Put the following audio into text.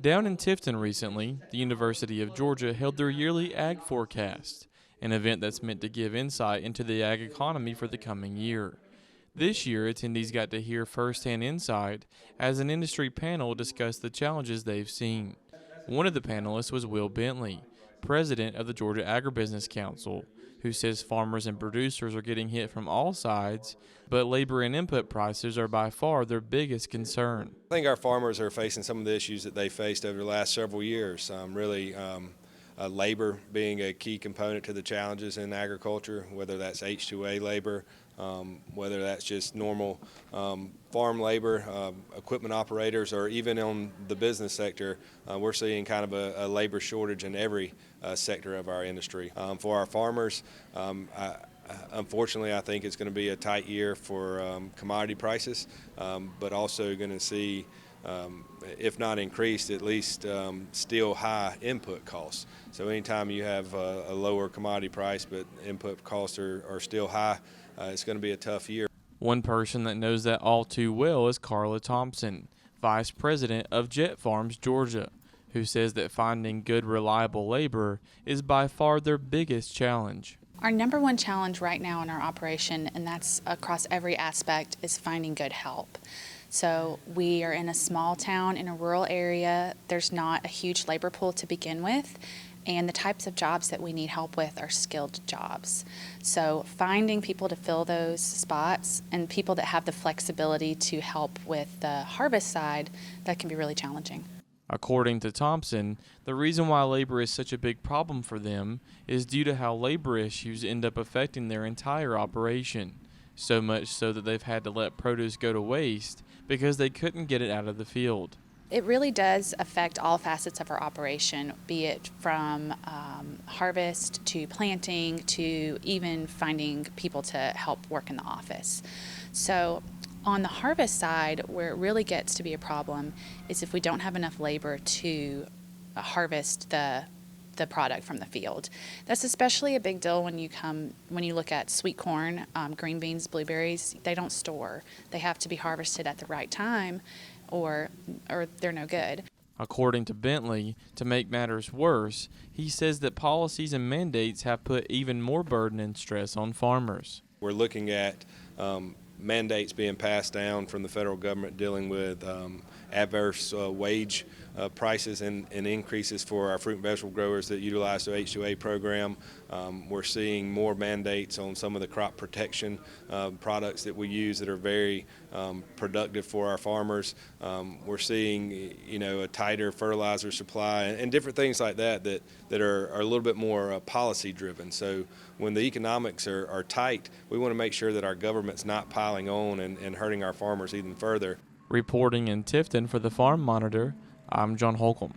Down in Tifton recently, the University of Georgia held their yearly Ag Forecast, an event that's meant to give insight into the ag economy for the coming year. This year, attendees got to hear firsthand insight as an industry panel discussed the challenges they've seen. One of the panelists was Will Bentley, president of the Georgia Agribusiness Council, who says farmers and producers are getting hit from all sides, but labor and input prices are by far their biggest concern. I think our farmers are facing some of the issues that they faced over the last several years. Labor being a key component to the challenges in agriculture, whether that's H-2A labor, whether that's just normal farm labor, equipment operators, or even on the business sector. We're seeing kind of a labor shortage in every sector of our industry. For our farmers, unfortunately, I think it's going to be a tight year for commodity prices, but also going to see, if not increased, at least still high input costs. So anytime you have a lower commodity price but input costs are still high, it's going to be a tough year. One person that knows that all too well is Carla Thompson, vice president of Jet Farms Georgia, who says that finding good, reliable labor is by far their biggest challenge. Our number one challenge right now in our operation, and that's across every aspect, is finding good help. So we are in a small town in a rural area. There's not a huge labor pool to begin with, and the types of jobs that we need help with are skilled jobs. So finding people to fill those spots and people that have the flexibility to help with the harvest side, that can be really challenging. According to Thompson, the reason why labor is such a big problem for them is due to how labor issues end up affecting their entire operation, so much so that they've had to let produce go to waste because they couldn't get it out of the field. It really does affect all facets of our operation, be it from harvest to planting to even finding people to help work in the office. So on the harvest side, where it really gets to be a problem is if we don't have enough labor to harvest the product from the field. That's especially a big deal when you look at sweet corn, green beans, blueberries. They don't store. They have to be harvested at the right time, or they're no good. According to Bentley, to make matters worse, he says that policies and mandates have put even more burden and stress on farmers. We're looking at mandates being passed down from the federal government dealing with adverse wage prices and increases for our fruit and vegetable growers that utilize the H-2A program. We're seeing more mandates on some of the crop protection products that we use that are very productive for our farmers. We're seeing, a tighter fertilizer supply and different things like that are a little bit more policy driven. So when the economics are tight, we want to make sure that our government's not piling on and hurting our farmers even further. Reporting in Tifton for the Farm Monitor, I'm John Holcomb.